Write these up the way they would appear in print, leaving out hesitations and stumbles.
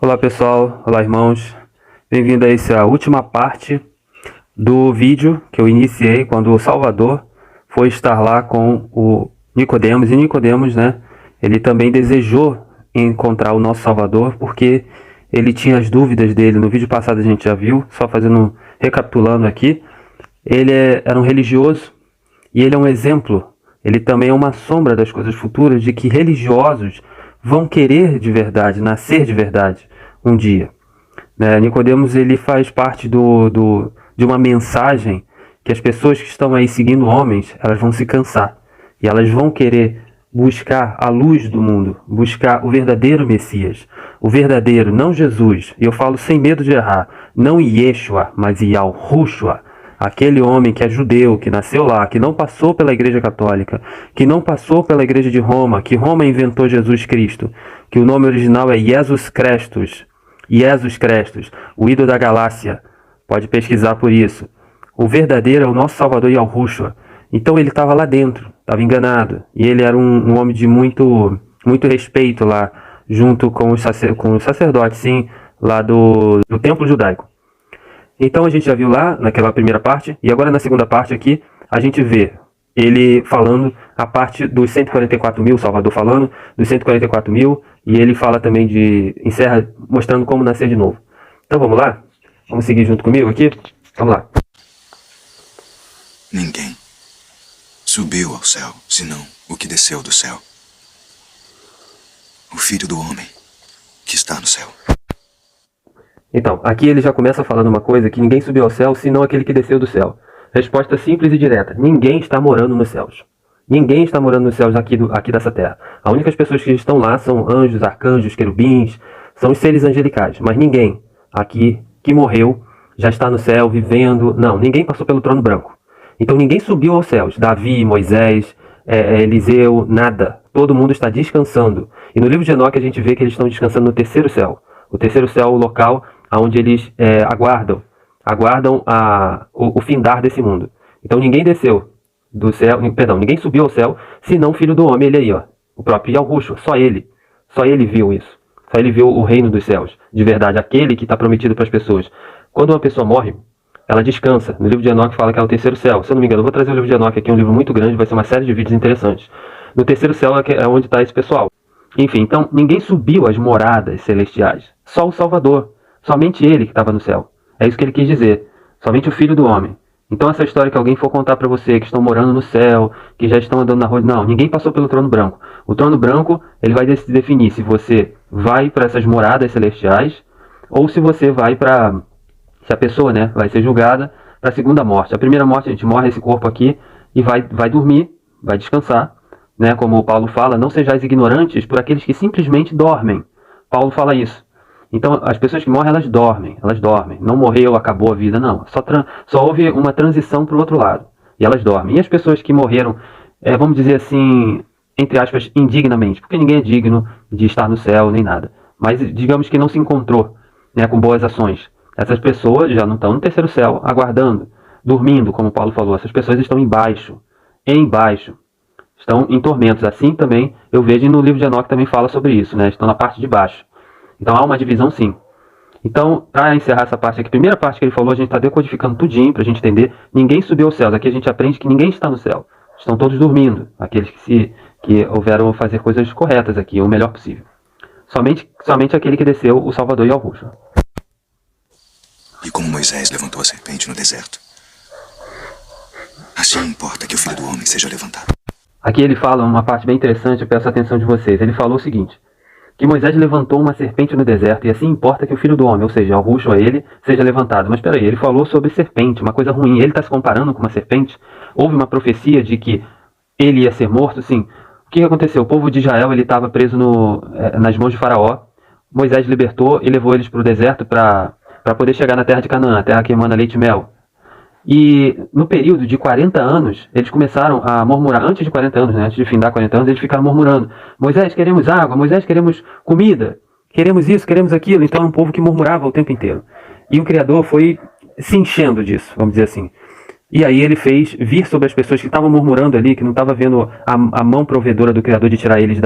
Olá pessoal, olá irmãos, bem-vindo a essa última parte do vídeo que eu iniciei quando o Salvador foi estar lá com o Nicodemos, e Nicodemos, né, ele também desejou encontrar o nosso Salvador porque ele tinha as dúvidas dele. No vídeo passado a gente já viu, só recapitulando aqui, era um religioso e ele é um exemplo, ele também é uma sombra das coisas futuras, de que religiosos vão querer de verdade, nascer de verdade um dia. Nicodemos, ele faz parte de uma mensagem que as pessoas que estão aí seguindo homens, elas vão se cansar. E elas vão querer buscar a luz do mundo, buscar o verdadeiro Messias. O verdadeiro, não Jesus. E eu falo sem medo de errar. Não Yeshua, mas Yahushua. Aquele homem que é judeu, que nasceu lá, que não passou pela Igreja Católica, que não passou pela Igreja de Roma, que Roma inventou Jesus Cristo, que o nome original é Jesus Christus. Jesus Christus, o ídolo da galáxia. Pode pesquisar por isso. O verdadeiro é o nosso Salvador Yahushua. Então ele estava lá dentro, estava enganado. E ele era um homem de muito respeito lá, junto com os sacerdotes, sim, lá do templo judaico. Então a gente já viu lá naquela primeira parte, e agora na segunda parte aqui, a gente vê ele falando a parte dos 144 mil, Salvador falando dos 144 mil, e ele fala também encerra mostrando como nascer de novo. Então vamos lá? Vamos seguir junto comigo aqui? Vamos lá. Ninguém subiu ao céu, senão o que desceu do céu. O Filho do Homem que está no céu. Então, aqui ele já começa falando uma coisa, que ninguém subiu ao céu, senão aquele que desceu do céu. Resposta simples e direta. Ninguém está morando nos céus. Ninguém está morando nos céus aqui dessa terra. As únicas pessoas que estão lá são anjos, arcanjos, querubins, são os seres angelicais. Mas ninguém aqui que morreu já está no céu, vivendo. Não, ninguém passou pelo trono branco. Então ninguém subiu aos céus. Davi, Moisés, Eliseu, nada. Todo mundo está descansando. E no livro de Enoque a gente vê que eles estão descansando no terceiro céu. O terceiro céu é o local onde eles aguardam o findar desse mundo. Então ninguém desceu do céu, perdão, ninguém subiu ao céu, senão o Filho do Homem, ele aí, ó, o próprio Yahushua, só ele viu isso, só ele viu o reino dos céus, de verdade, aquele que está prometido para as pessoas. Quando uma pessoa morre, ela descansa. No livro de Enoque fala que é o terceiro céu. Se eu não me engano, eu vou trazer o livro de Enoque aqui, um livro muito grande, vai ser uma série de vídeos interessantes. No terceiro céu é onde está esse pessoal. Enfim, então ninguém subiu às moradas celestiais, só o Salvador, somente ele que estava no céu. É isso que ele quis dizer, somente o Filho do Homem. Então essa história que alguém for contar para você, que estão morando no céu, que já estão andando na rua, não, ninguém passou pelo trono branco. O trono branco, ele vai definir se você vai para essas moradas celestiais, ou se você vai para, se a pessoa, né, vai ser julgada para a segunda morte. A primeira morte, a gente morre esse corpo aqui e vai dormir, vai descansar. Né, como o Paulo fala, não sejais ignorantes por aqueles que simplesmente dormem. Paulo fala isso. Então, as pessoas que morrem, elas dormem. Não morreu, acabou a vida, não. Só houve uma transição para o outro lado. E elas dormem. E as pessoas que morreram, vamos dizer assim, entre aspas, indignamente, porque ninguém é digno de estar no céu, nem nada. Mas digamos que não se encontrou, né, com boas ações. Essas pessoas já não estão no terceiro céu, aguardando, dormindo, como Paulo falou. Essas pessoas estão embaixo. Estão em tormentos. Assim também eu vejo, e no livro de Enoque também fala sobre isso, né? Estão na parte de baixo. Então há uma divisão, sim. Então, para encerrar essa parte aqui, a primeira parte que ele falou, a gente está decodificando tudinho para a gente entender. Ninguém subiu aos céus. Aqui a gente aprende que ninguém está no céu. Estão todos dormindo. Aqueles que houveram fazer coisas corretas aqui, o melhor possível. Somente aquele que desceu, o Salvador Yahushua. E como Moisés levantou a serpente no deserto, assim importa que o Filho do Homem seja levantado. Aqui ele fala uma parte bem interessante, eu peço a atenção de vocês. Ele falou o seguinte, que Moisés levantou uma serpente no deserto, e assim importa que o Filho do Homem, ou seja, o Yahushua a ele, seja levantado. Mas peraí, ele falou sobre serpente, uma coisa ruim. Ele está se comparando com uma serpente? Houve uma profecia de que ele ia ser morto? Sim. O que aconteceu? O povo de Israel estava preso nas mãos de Faraó. Moisés libertou e levou eles para o deserto para poder chegar na terra de Canaã, a terra que emana leite e mel. E no período de 40 anos, eles começaram a murmurar. Antes de 40 anos, né, antes de findar 40 anos, eles ficaram murmurando. Moisés, queremos água. Moisés, queremos comida. Queremos isso, queremos aquilo. Então é um povo que murmurava o tempo inteiro. E o Criador foi se enchendo disso, vamos dizer assim. E aí ele fez vir sobre as pessoas que estavam murmurando ali, que não estavam vendo a mão provedora do Criador de tirar eles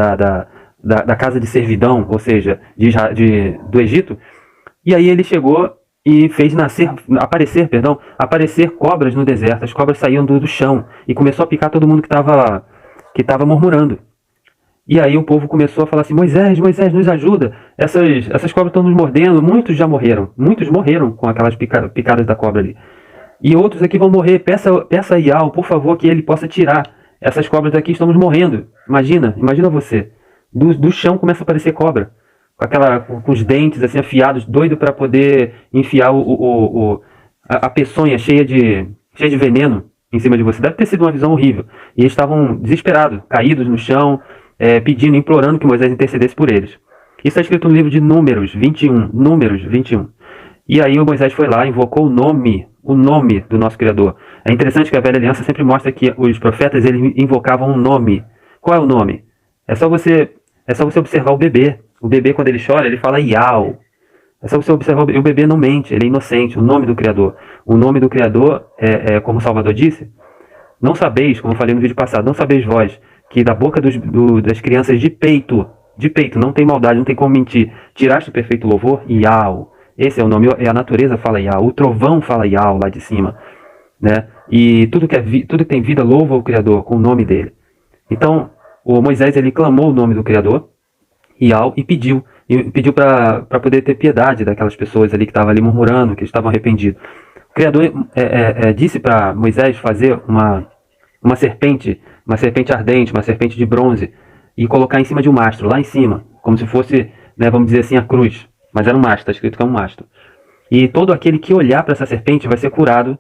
da casa de servidão, ou seja, do Egito. E aí ele chegou e fez aparecer cobras no deserto. As cobras saíam do chão e começou a picar todo mundo que estava murmurando. E aí o povo começou a falar assim: Moisés, Moisés, nos ajuda. Essas cobras estão nos mordendo. Muitos já morreram. Muitos morreram com aquelas picadas da cobra ali. E outros aqui vão morrer. Peça a Iau, por favor, que ele possa tirar. Essas cobras daqui, estamos morrendo. Imagina você. Do chão começa a aparecer cobra. Com os dentes assim afiados, doido para poder enfiar a peçonha cheia de veneno em cima de você. Deve ter sido uma visão horrível. E eles estavam desesperados, caídos no chão, pedindo, implorando que Moisés intercedesse por eles. Isso está escrito no livro de Números 21. Números 21. E aí o Moisés foi lá, invocou o nome do nosso Criador. É interessante que a Velha Aliança sempre mostra que os profetas eles invocavam um nome. Qual é o nome? É só você observar o bebê. O bebê, quando ele chora, ele fala Iau. É só você observar, o bebê não mente, ele é inocente, o nome do Criador. O nome do Criador, como o Salvador disse, não sabeis, como eu falei no vídeo passado, não sabeis vós, que da boca das crianças de peito, não tem maldade, não tem como mentir, tiraste o perfeito louvor, Iau. Esse é o nome, a natureza fala Iau, o trovão fala Iau lá de cima, né? E tudo que tem vida louva o Criador com o nome dele. Então, o Moisés, ele clamou o nome do Criador, Iau, e pediu para poder ter piedade daquelas pessoas ali que estavam ali murmurando, que estavam arrependidos. O Criador disse para Moisés fazer uma serpente ardente, uma serpente de bronze, e colocar em cima de um mastro, lá em cima, como se fosse, né, vamos dizer assim, a cruz. Mas era um mastro, está escrito que é um mastro. E todo aquele que olhar para essa serpente vai ser curado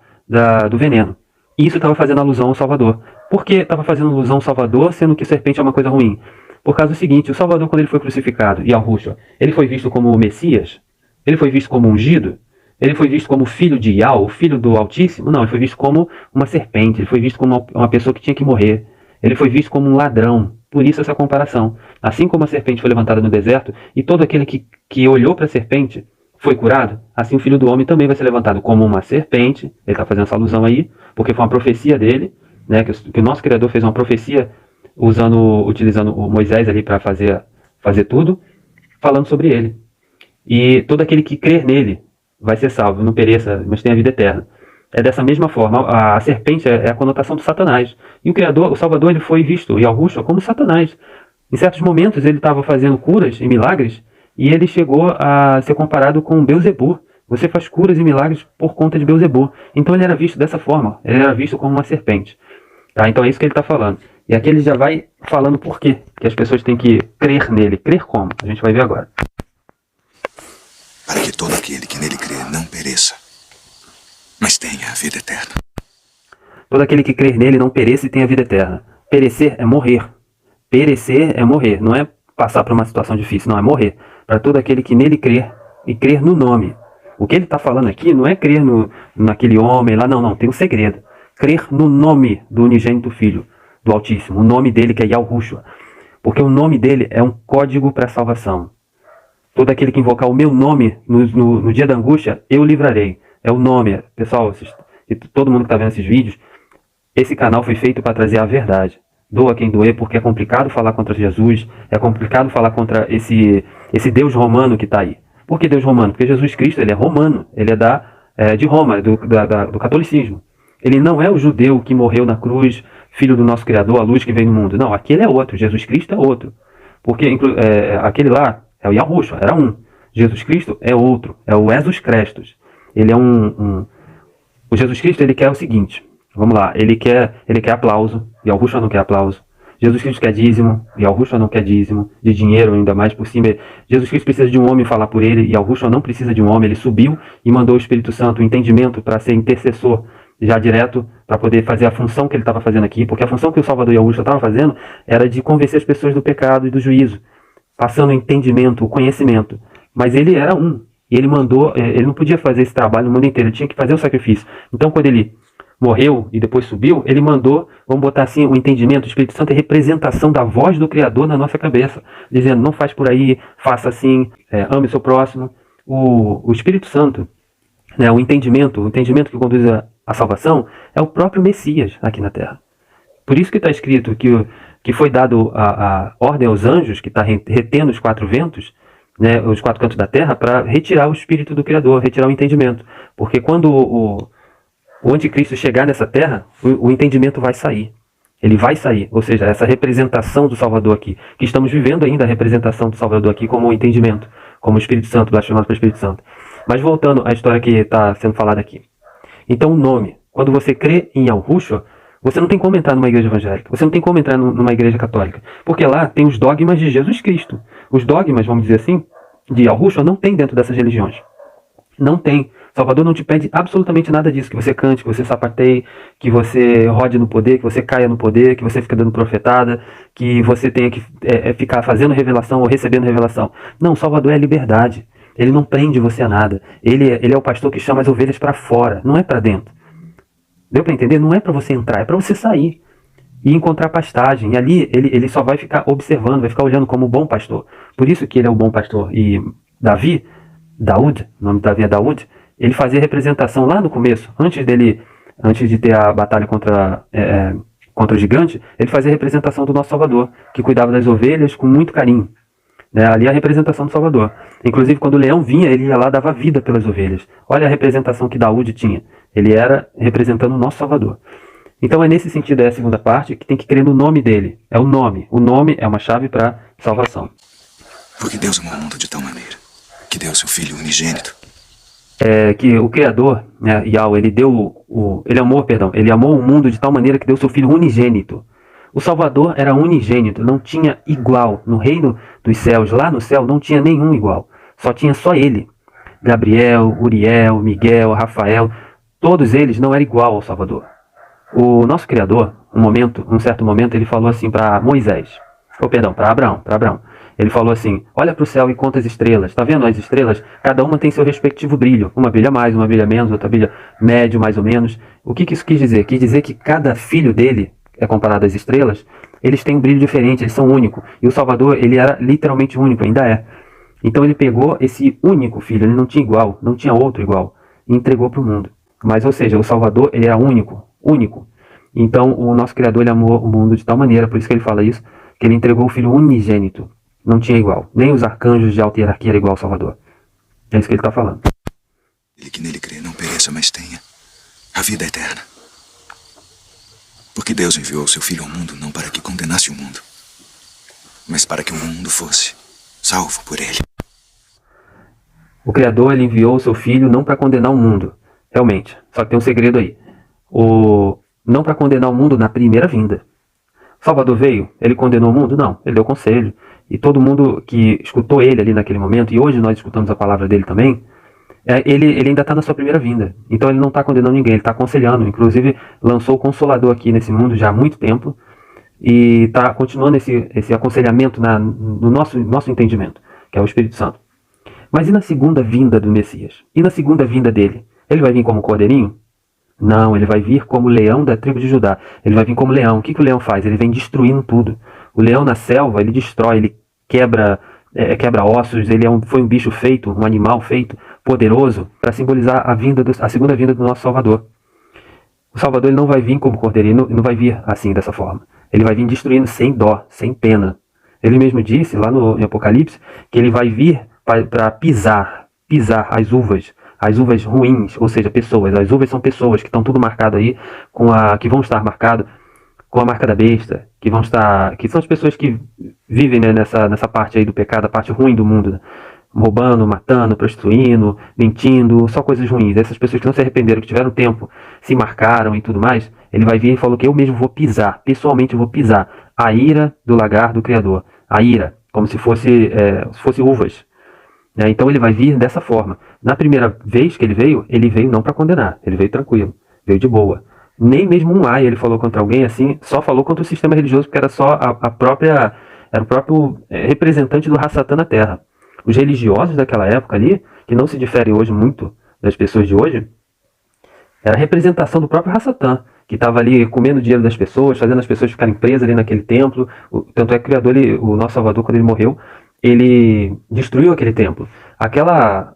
do veneno. E isso estava fazendo alusão ao Salvador. Por que estava fazendo alusão ao Salvador, sendo que serpente é uma coisa ruim? Por causa do seguinte, o Salvador, quando ele foi crucificado, Yahushua, ele foi visto como o Messias? Ele foi visto como ungido? Ele foi visto como filho de Yah, o filho do Altíssimo? Não, ele foi visto como uma serpente, ele foi visto como uma pessoa que tinha que morrer. Ele foi visto como um ladrão. Por isso essa comparação. Assim como a serpente foi levantada no deserto, e todo aquele que olhou para a serpente foi curado, assim o Filho do Homem também vai ser levantado como uma serpente. Ele está fazendo essa alusão aí, porque foi uma profecia dele, né, que o nosso Criador fez uma profecia utilizando o Moisés ali para fazer tudo, falando sobre ele. E todo aquele que crer nele vai ser salvo, não pereça, mas tem a vida eterna. É dessa mesma forma, a serpente é a conotação do Satanás. E o Salvador, ele foi visto, Yahushua, como Satanás. Em certos momentos ele estava fazendo curas e milagres, e ele chegou a ser comparado com Beuzebu. Você faz curas e milagres por conta de Beuzebu. Então ele era visto dessa forma, ele era visto como uma serpente. Tá? Então é isso que ele está falando. E aqui ele já vai falando por quê que as pessoas têm que crer nele. Crer como? A gente vai ver agora. Para que todo aquele que nele crê não pereça, mas tenha a vida eterna. Todo aquele que crer nele não pereça e tenha a vida eterna. Perecer é morrer. Perecer é morrer. Não é passar por uma situação difícil, não, é morrer. Para todo aquele que nele crer e crer no nome. O que ele está falando aqui não é crer naquele homem lá, não, tem um segredo. Crer no nome do unigênito Filho do Altíssimo, o nome dele que é Yahushua. Porque o nome dele é um código para a salvação. Todo aquele que invocar o meu nome no dia da angústia, eu livrarei. É o nome. Pessoal, todo mundo que está vendo esses vídeos, esse canal foi feito para trazer a verdade. Doa quem doer, porque é complicado falar contra Jesus, é complicado falar contra esse Deus romano que está aí. Por que Deus romano? Porque Jesus Cristo, ele é romano, ele é de Roma, do catolicismo. Ele não é o judeu que morreu na cruz, filho do nosso Criador, a luz que veio no mundo. Não, aquele é outro, Jesus Cristo é outro. Porque aquele lá é o Yahushua, era um. Jesus Cristo é outro, é o Jesus Crestos. Ele é O Jesus Cristo, ele quer o seguinte, vamos lá, ele quer aplauso, Yahushua não quer aplauso. Jesus Cristo quer dízimo, Yahushua não quer dízimo, de dinheiro ainda mais por cima. Jesus Cristo precisa de um homem falar por ele, Yahushua não precisa de um homem, ele subiu e mandou o Espírito Santo, o entendimento para ser intercessor, já direto, para poder fazer a função que ele estava fazendo aqui, porque a função que o Salvador Yahushua estava fazendo era de convencer as pessoas do pecado e do juízo, passando o entendimento, o conhecimento. Mas ele era um, e ele mandou, ele não podia fazer esse trabalho no mundo inteiro, ele tinha que fazer o sacrifício. Então quando ele morreu e depois subiu, ele mandou, vamos botar assim, o entendimento, o Espírito Santo é representação da voz do Criador na nossa cabeça, dizendo, não faz por aí, faça assim, ame o seu próximo. O Espírito Santo, né, o entendimento que conduz a salvação, é o próprio Messias aqui na Terra. Por isso que está escrito que que foi dado a ordem aos anjos, que está retendo os 4 ventos, né, os 4 cantos da terra, para retirar o espírito do Criador, retirar o entendimento. Porque quando o anticristo chegar nessa terra, o entendimento vai sair. Ele vai sair, ou seja, essa representação do Salvador aqui, que estamos vivendo ainda a representação do Salvador aqui como o entendimento, como o Espírito Santo, blasfemado pelo Espírito Santo. Mas voltando à história que está sendo falada aqui. Então o nome, quando você crê em Yahushua, você não tem como entrar numa igreja evangélica, você não tem como entrar numa igreja católica, porque lá tem os dogmas de Jesus Cristo. Os dogmas, vamos dizer assim, de Yahushua não tem dentro dessas religiões. Não tem. Salvador não te pede absolutamente nada disso, que você cante, que você sapateie, que você rode no poder, que você caia no poder, que você fique dando profetada, que você tenha que ficar fazendo revelação ou recebendo revelação. Não, Salvador é liberdade. Ele não prende você a nada. Ele é o pastor que chama as ovelhas para fora, não é para dentro. Deu para entender? Não é para você entrar, é para você sair e encontrar pastagem. E ali ele só vai ficar observando, vai ficar olhando como o bom pastor. Por isso que ele é o bom pastor. E Daud, o nome de Davi é Daud, ele fazia representação lá no começo, antes de ter a batalha contra o gigante, ele fazia representação do nosso Salvador, que cuidava das ovelhas com muito carinho. Ali é a representação do Salvador. Inclusive, quando o leão vinha, ele ia lá e dava vida pelas ovelhas. Olha a representação que Daud tinha. Ele era representando o nosso Salvador. Então é nesse sentido, a segunda parte, que tem que crer no nome dele. É o nome. O nome é uma chave para salvação. Porque Deus amou o mundo de tal maneira que deu seu Filho unigênito. Que o Criador, né, Yahweh, ele amou o mundo de tal maneira que deu seu Filho unigênito. O Salvador era unigênito, não tinha igual. No reino dos céus, lá no céu, não tinha nenhum igual. Só ele. Gabriel, Uriel, Miguel, Rafael, todos eles não eram igual ao Salvador. O nosso Criador, um certo momento, ele falou assim para Moisés, para Abraão. Ele falou assim, olha para o céu e conta as estrelas. Está vendo as estrelas? Cada uma tem seu respectivo brilho. Uma brilha mais, uma brilha menos, outra brilha médio, mais ou menos. O que isso quis dizer? Quis dizer que cada filho dele, comparado às estrelas, eles têm um brilho diferente, eles são únicos. E o Salvador, ele era literalmente único, ainda é. Então ele pegou esse único filho, ele não tinha igual, não tinha outro igual, e entregou para o mundo. Mas, ou seja, o Salvador, ele era único. Então o nosso Criador, ele amou o mundo de tal maneira, por isso que ele fala isso, que ele entregou o Filho unigênito. Não tinha igual. Nem os arcanjos de alta hierarquia era igual ao Salvador. É isso que ele está falando. Ele que nele crê não pereça, mas tenha a vida eterna. Porque Deus enviou o seu Filho ao mundo não para que condenasse o mundo, mas para que o mundo fosse salvo por ele. O Criador, ele enviou o seu Filho não para condenar o mundo. Realmente. Só que tem um segredo aí. Não para condenar o mundo na primeira vinda. Salvador veio, ele condenou o mundo? Não, ele deu conselho. E todo mundo que escutou ele ali naquele momento, e hoje nós escutamos a palavra dele também, ele ainda está na sua primeira vinda. Então ele não está condenando ninguém, ele está aconselhando. Inclusive lançou o Consolador aqui nesse mundo já há muito tempo, e está continuando esse aconselhamento no nosso entendimento, que é o Espírito Santo. Mas e na segunda vinda do Messias? E na segunda vinda dele? Ele vai vir como cordeirinho? Não, ele vai vir como leão da tribo de Judá. Ele vai vir como leão. O que o leão faz? Ele vem destruindo tudo. O leão na selva, ele destrói, ele quebra ossos. Ele foi um bicho feito, um animal feito, poderoso, para simbolizar a segunda vinda do nosso Salvador. O Salvador, ele não vai vir como cordeirinho, não vai vir assim, dessa forma. Ele vai vir destruindo sem dó, sem pena. Ele mesmo disse, lá no Apocalipse, que ele vai vir para pisar as uvas ruins, ou seja, pessoas. As uvas são pessoas que estão tudo marcado aí, que vão estar marcado com a marca da besta, que são as pessoas que vivem, né, nessa parte aí do pecado, a parte ruim do mundo, né? Roubando, matando, prostituindo, mentindo, só coisas ruins. Essas pessoas que não se arrependeram, que tiveram tempo, se marcaram e tudo mais, ele vai vir e falou que eu mesmo vou pisar, pessoalmente eu vou pisar a ira do lagar do Criador. A ira, como se fosse uvas. Então ele vai vir dessa forma. Na primeira vez que ele veio não para condenar, ele veio tranquilo, veio de boa. Nem mesmo um ai ele falou contra alguém assim, só falou contra o sistema religioso, porque era só era o próprio representante do Rassatã na Terra. Os religiosos daquela época ali, que não se diferem hoje muito das pessoas de hoje, era a representação do próprio Rassatã, que estava ali comendo o dinheiro das pessoas, fazendo as pessoas ficarem presas ali naquele templo. Tanto é que o Criador, o nosso Salvador, quando ele morreu, ele destruiu aquele templo. Aquela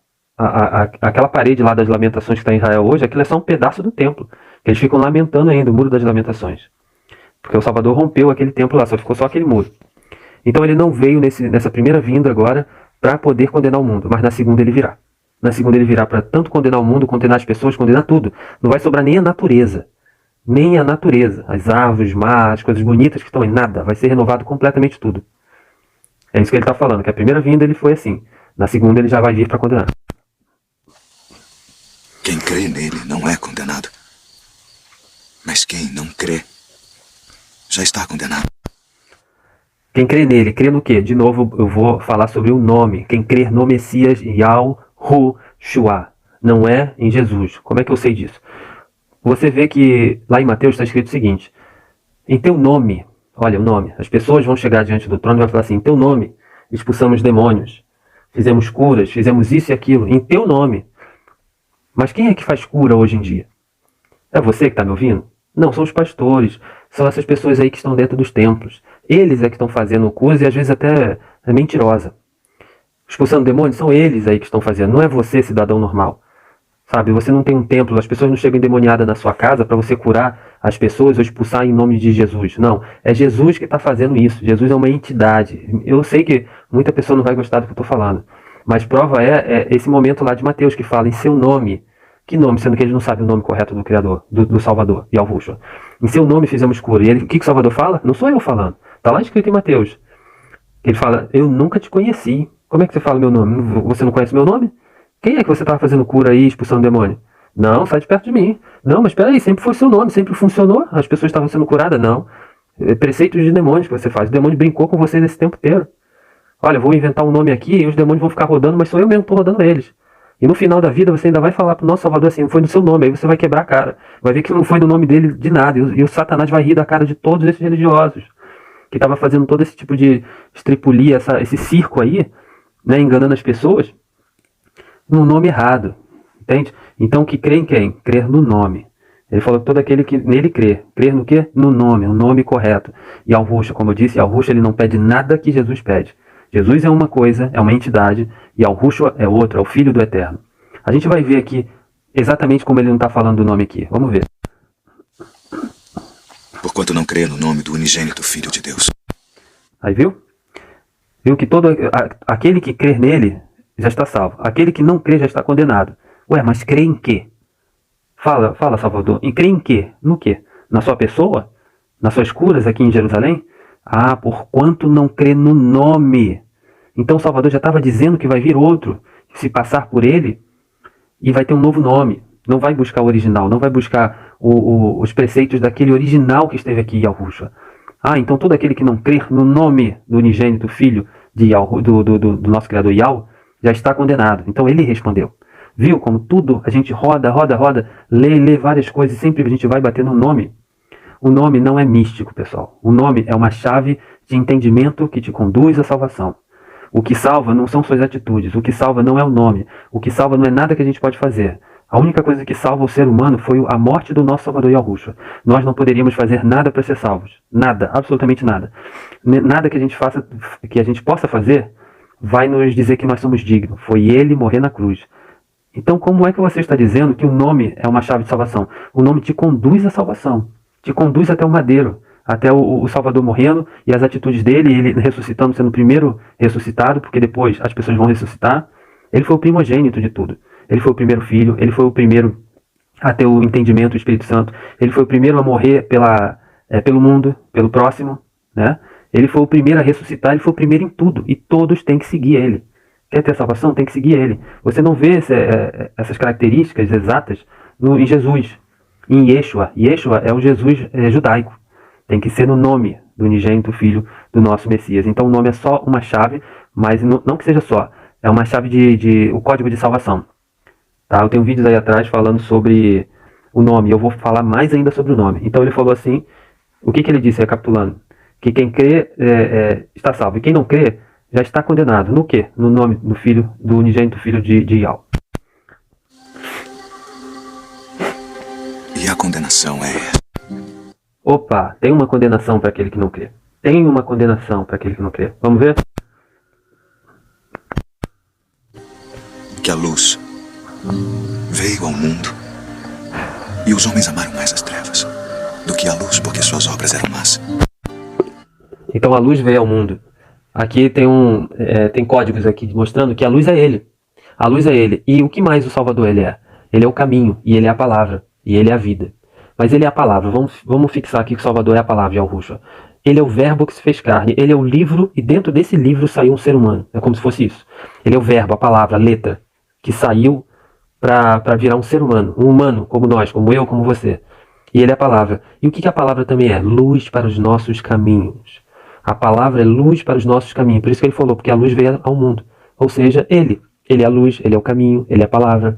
parede lá das lamentações que está em Israel hoje, aquilo é só um pedaço do templo. Eles ficam lamentando ainda, o Muro das Lamentações. Porque o Salvador rompeu aquele templo lá, só ficou só aquele muro. Então ele não veio nessa primeira vinda agora para poder condenar o mundo, mas na segunda ele virá. Na segunda ele virá para tanto condenar o mundo, condenar as pessoas, condenar tudo. Não vai sobrar nem a natureza. Nem a natureza. As árvores, mar, as coisas bonitas que estão aí, nada. Vai ser renovado completamente tudo. É isso que ele está falando, que a primeira vinda ele foi assim. Na segunda ele já vai vir para condenar. Quem crê nele não é condenado. Mas quem não crê já está condenado. Quem crê nele, crê no quê? De novo eu vou falar sobre o nome. Quem crer no Messias, Yahushua. Não é em Jesus. Como é que eu sei disso? Você vê que lá em Mateus está escrito o seguinte. Em teu nome, olha o nome, as pessoas vão chegar diante do trono e vão falar assim, em teu nome expulsamos demônios, fizemos curas, fizemos isso e aquilo, em teu nome. Mas quem é que faz cura hoje em dia? É você que está me ouvindo? Não, são os pastores, são essas pessoas aí que estão dentro dos templos. Eles é que estão fazendo curas e às vezes até é mentirosa. Expulsando demônios, são eles aí que estão fazendo, não é você, cidadão normal. Sabe, você não tem um templo, as pessoas não chegam endemoniadas na sua casa para você curar as pessoas ou expulsar em nome de Jesus. Não, é Jesus que está fazendo isso. Jesus é uma entidade. Eu sei que muita pessoa não vai gostar do que eu estou falando, mas prova é esse momento lá de Mateus que fala em seu nome. Que nome? Sendo que eles não sabem o nome correto do Criador, do Salvador, Yahushua. Em seu nome fizemos cura. E ele, o que o Salvador fala? Não sou eu falando. Está lá escrito em Mateus. Ele fala, eu nunca te conheci. Como é que você fala meu nome? Você não conhece meu nome? Quem é que você estava fazendo cura aí, expulsando demônio? Não, sai de perto de mim. Não, mas espera aí, sempre foi seu nome, sempre funcionou. As pessoas estavam sendo curadas. Não. Preceitos de demônios que você faz. O demônio brincou com você nesse tempo inteiro. Olha, eu vou inventar um nome aqui e os demônios vão ficar rodando, mas sou eu mesmo que estou rodando eles. E no final da vida você ainda vai falar pro nosso Salvador assim, foi no seu nome, aí você vai quebrar a cara. Vai ver que não foi no nome dele de nada. E o Satanás vai rir da cara de todos esses religiosos que estavam fazendo todo esse tipo de estripulia, esse circo aí, né, enganando as pessoas, no nome errado. Entende? Então, que crê em quem? Crer no nome. Ele falou que todo aquele que nele crê. Crer no quê? No nome, o nome correto. E Yahushua, como eu disse, Yahushua ele não pede nada que Jesus pede. Jesus é uma coisa, é uma entidade, e Yahushua é outro, é o Filho do Eterno. A gente vai ver aqui exatamente como ele não está falando do nome aqui. Vamos ver. Porquanto não crê no nome do unigênito Filho de Deus. Aí viu? Viu que todo aquele que crer nele já está salvo. Aquele que não crê já está condenado. Ué, mas crê em quê? Fala, Salvador. E crê em quê? No quê? Na sua pessoa? Nas suas curas aqui em Jerusalém? Ah, porquanto não crê no nome. Então Salvador já estava dizendo que vai vir outro, se passar por ele, e vai ter um novo nome. Não vai buscar o original, não vai buscar os preceitos daquele original que esteve aqui, Yahushua. Ah, então todo aquele que não crer no nome do unigênito Filho do nosso Criador Yahweh, já está condenado. Então ele respondeu. Viu como tudo a gente roda, lê várias coisas e sempre a gente vai bater no nome. O nome não é místico, pessoal. O nome é uma chave de entendimento que te conduz à salvação. O que salva não são suas atitudes. O que salva não é o nome. O que salva não é nada que a gente pode fazer. A única coisa que salva o ser humano foi a morte do nosso Salvador Yahushua. Nós não poderíamos fazer nada para ser salvos. Nada, absolutamente nada. Nada que a gente faça, que a gente possa fazer, vai nos dizer que nós somos dignos. Foi ele morrer na cruz. Então, como é que você está dizendo que o nome é uma chave de salvação? O nome te conduz à salvação. Te conduz até o madeiro, até o Salvador morrendo e as atitudes dele, ele ressuscitando, sendo o primeiro ressuscitado, porque depois as pessoas vão ressuscitar. Ele foi o primogênito de tudo. Ele foi o primeiro filho, ele foi o primeiro a ter o entendimento do Espírito Santo. Ele foi o primeiro a morrer pelo mundo, pelo próximo, né? Ele foi o primeiro a ressuscitar, ele foi o primeiro em tudo. E todos têm que seguir ele. Quer ter salvação? Tem que seguir ele. Você não vê essas características exatas em Jesus. Em Yeshua. Yeshua é o Jesus judaico. Tem que ser no nome do unigênito Filho do nosso Messias. Então o nome é só uma chave, mas não que seja só. É uma chave o código de salvação. Tá? Eu tenho vídeos aí atrás falando sobre o nome. Eu vou falar mais ainda sobre o nome. Então ele falou assim, o que ele disse, recapitulando? Que quem crê está salvo. E quem não crê já está condenado. No quê? No nome do Filho, do unigênito Filho de Yahweh. E a condenação é essa. Opa, tem uma condenação para aquele que não crê. Tem uma condenação para aquele que não crê. Vamos ver? Que a luz veio ao mundo e os homens amaram mais as trevas, do que a luz, porque suas obras eram más. Então a luz veio ao mundo. Aqui tem códigos aqui mostrando que a luz é ele. A luz é ele. E o que mais o Salvador ele é? Ele é o caminho, e ele é a palavra, e ele é a vida. Mas ele é a palavra. Vamos fixar aqui que o Salvador é a palavra, Yahushua. Ele é o verbo que se fez carne. Ele é o livro, e dentro desse livro saiu um ser humano. É como se fosse isso. Ele é o verbo, a palavra, a letra, que saiu para virar um ser humano. Um humano, como nós, como eu, como você. E ele é a palavra. E o que a palavra também é? Luz para os nossos caminhos. A palavra é luz para os nossos caminhos. Por isso que ele falou, porque a luz veio ao mundo. Ou seja, ele. Ele é a luz, ele é o caminho, ele é a palavra.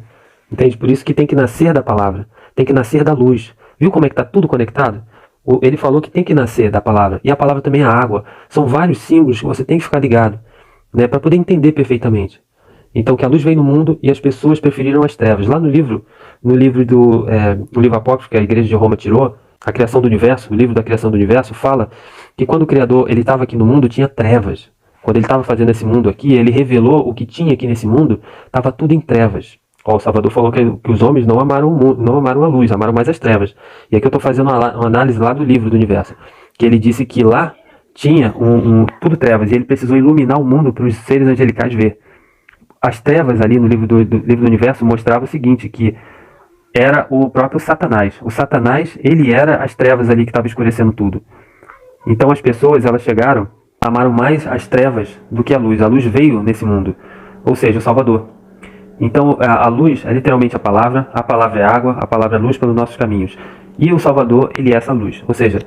Entende? Por isso que tem que nascer da palavra. Tem que nascer da luz. Viu como é que está tudo conectado? Ele falou que tem que nascer da palavra. E a palavra também é a água. São vários símbolos que você tem que ficar ligado, né, para poder entender perfeitamente. Então, que a luz veio no mundo e as pessoas preferiram as trevas. Lá no livro o livro apócrifo que a igreja de Roma tirou, a criação do universo, o livro da criação do universo, fala que quando o Criador ele estava aqui no mundo, tinha trevas. Quando ele estava fazendo esse mundo aqui, ele revelou o que tinha aqui nesse mundo, estava tudo em trevas. O Salvador falou que os homens não amaram o mundo, não amaram a luz, amaram mais as trevas. E aqui eu estou fazendo uma análise lá do livro do universo, que ele disse que lá tinha tudo trevas, e ele precisou iluminar o mundo para os seres angelicais ver. As trevas ali no livro do universo mostrava o seguinte, que era o próprio Satanás. O Satanás, ele era as trevas ali que estava escurecendo tudo. Então as pessoas, elas chegaram, amaram mais as trevas do que a luz. A luz veio nesse mundo, ou seja, o Salvador. Então a luz é literalmente a palavra é água, a palavra é luz pelos nossos caminhos. E o Salvador, ele é essa luz. Ou seja,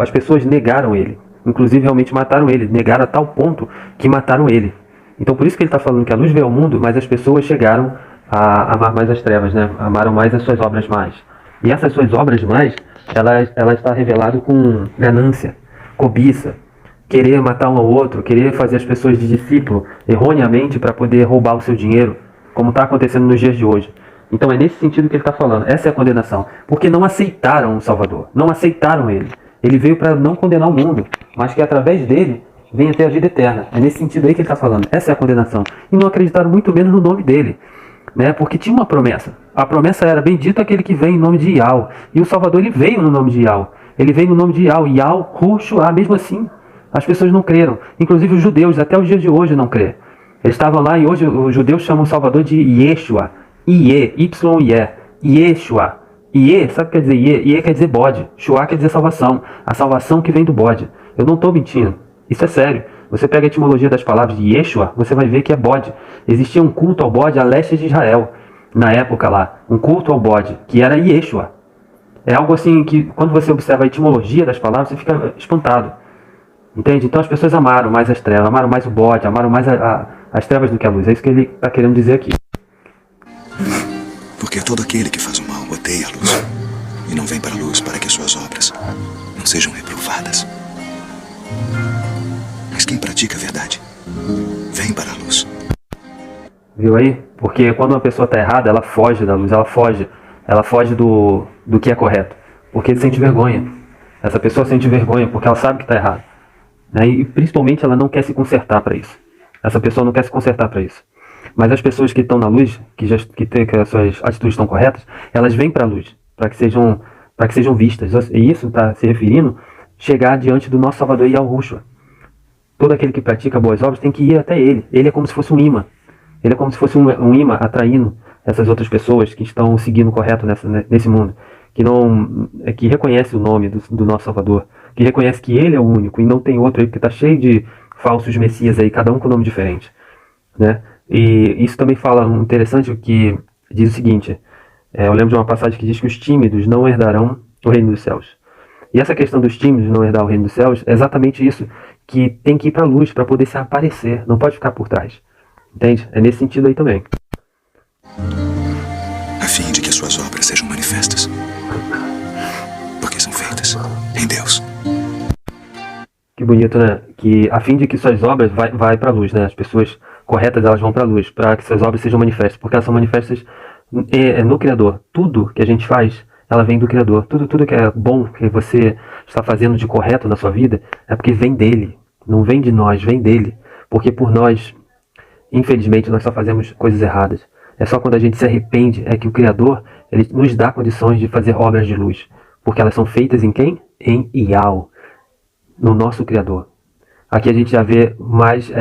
as pessoas negaram ele. Inclusive realmente mataram ele. Negaram a tal ponto que mataram ele. Então por isso que ele está falando que a luz veio ao mundo, mas as pessoas chegaram a amar mais as trevas, né? Amaram mais as suas obras mais. E essas suas obras mais, ela está revelado com ganância, cobiça, querer matar um ao outro, querer fazer as pessoas de discípulo erroneamente para poder roubar o seu dinheiro, como está acontecendo nos dias de hoje. Então é nesse sentido que ele está falando. Essa é a condenação. Porque não aceitaram o Salvador, não aceitaram ele. Ele veio para não condenar o mundo, mas que através dele venha ter a vida eterna. É nesse sentido aí que ele está falando. Essa é a condenação. E não acreditaram muito menos no nome dele, né? Porque tinha uma promessa. A promessa era: bendito aquele que vem em nome de Yahweh. E o Salvador, ele veio no nome de Yahweh. Ele veio no nome de Yahweh. Yahushua, mesmo assim, as pessoas não creram. Inclusive os judeus, até os dias de hoje, não creem. Eles estavam lá e hoje os judeus chamam o Salvador de Yeshua. Iê, Y-I-E. Yeshua. Iê, sabe o que quer dizer Iê? Iê quer dizer bode. Shua quer dizer salvação. A salvação que vem do bode. Eu não estou mentindo. Isso é sério. Você pega a etimologia das palavras de Yeshua, você vai ver que é bode. Existia um culto ao bode a leste de Israel, na época lá. Um culto ao bode, que era Yeshua. É algo assim que, quando você observa a etimologia das palavras, você fica espantado. Entende? Então as pessoas amaram mais as trevas, amaram mais o bode, amaram mais as trevas do que a luz. É isso que ele está querendo dizer aqui. Porque todo aquele que faz o mal odeia a luz e não vem para a luz para que suas obras não sejam reprovadas. Mas quem pratica a verdade vem para a luz. Viu aí? Porque quando uma pessoa está errada, ela foge da luz, ela foge do que é correto. Porque sente vergonha. Essa pessoa sente vergonha porque ela sabe que está errada, né? E principalmente ela não quer se consertar para isso. Essa pessoa não quer se consertar para isso. Mas as pessoas que estão na luz, que as suas atitudes estão corretas, elas vêm para a luz, para que sejam vistas. E isso está se referindo chegar diante do nosso Salvador Yahushua. Todo aquele que pratica boas obras tem que ir até ele. Ele é como se fosse um imã. Ele é como se fosse um imã atraindo essas outras pessoas que estão seguindo o correto nesse mundo. Que reconhece o nome do nosso Salvador. Que reconhece que ele é o único e não tem outro aí, porque está cheio de falsos messias aí, cada um com nome diferente, né? E isso também fala interessante, que diz o seguinte, eu lembro de uma passagem que diz que os tímidos não herdarão o reino dos céus. E essa questão dos tímidos não herdar o reino dos céus é exatamente isso, que tem que ir para a luz para poder se aparecer, não pode ficar por trás. Entende? É nesse sentido aí também. A fim de que as suas obras sejam manifestas, porque são feitas em Deus. Que bonito, né? Que a fim de que suas obras vai para a luz, né? As pessoas corretas, elas vão para a luz, para que suas obras sejam manifestas, porque elas são manifestas no Criador. Tudo que a gente faz, ela vem do Criador. Tudo que é bom, que você está fazendo de correto na sua vida, é porque vem dele. Não vem de nós, vem dele. Porque por nós, infelizmente, nós só fazemos coisas erradas. É só quando a gente se arrepende é que o Criador, ele nos dá condições de fazer obras de luz. Porque elas são feitas em quem? Em Ial, no nosso Criador. Aqui a gente já vê mais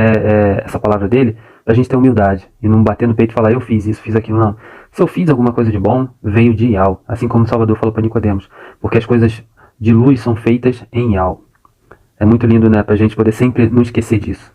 essa palavra dele, pra gente ter humildade e não bater no peito e falar, eu fiz isso, fiz aquilo, não. Se eu fiz alguma coisa de bom, veio de Ial, assim como o Salvador falou para Nicodemos, porque as coisas de luz são feitas em Ial. É muito lindo, né, pra gente poder sempre não esquecer disso.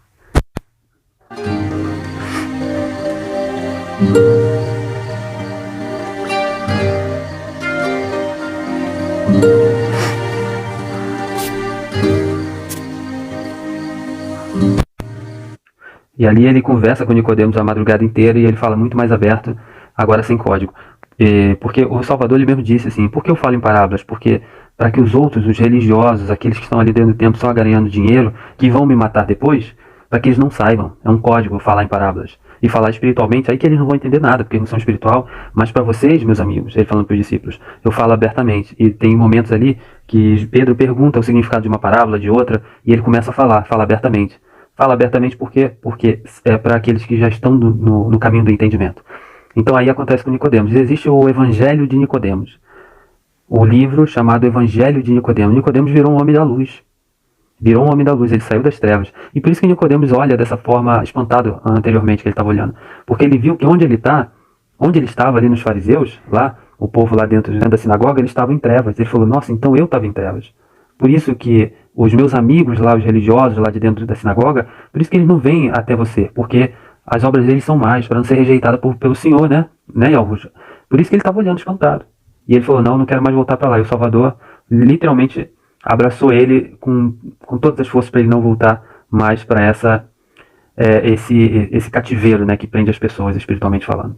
E ali ele conversa com Nicodemos a madrugada inteira e ele fala muito mais aberto, agora sem código. Porque o Salvador ele mesmo disse assim, por que eu falo em parábolas? Porque para que os outros, os religiosos, aqueles que estão ali dentro do templo só ganhando dinheiro, que vão me matar depois, para que eles não saibam. É um código falar em parábolas. E falar espiritualmente, aí que eles não vão entender nada, porque eles não são espiritual. Mas para vocês, meus amigos, ele falando para os discípulos, eu falo abertamente. E tem momentos ali que Pedro pergunta o significado de uma parábola, de outra, e ele começa a fala abertamente. Fala abertamente por quê? Porque é para aqueles que já estão no caminho do entendimento. Então aí acontece com Nicodemos. Existe o Evangelho de Nicodemos. O livro chamado Evangelho de Nicodemos. Nicodemos virou um homem da luz. Virou um homem da luz, ele saiu das trevas. E por isso que Nicodemos olha dessa forma, espantado anteriormente que ele estava olhando. Porque ele viu que onde ele estava ali nos fariseus, lá, o povo lá dentro da sinagoga, ele estava em trevas. Ele falou, nossa, então eu estava em trevas. Por isso que os meus amigos lá, os religiosos lá de dentro da sinagoga, por isso que eles não vêm até você, porque as obras deles são mais, para não ser rejeitada pelo Senhor, né, Augusto? Por isso que ele estava olhando espantado. E ele falou, não quero mais voltar para lá. E o Salvador literalmente abraçou ele com todas as forças para ele não voltar mais para esse cativeiro, né, que prende as pessoas espiritualmente falando.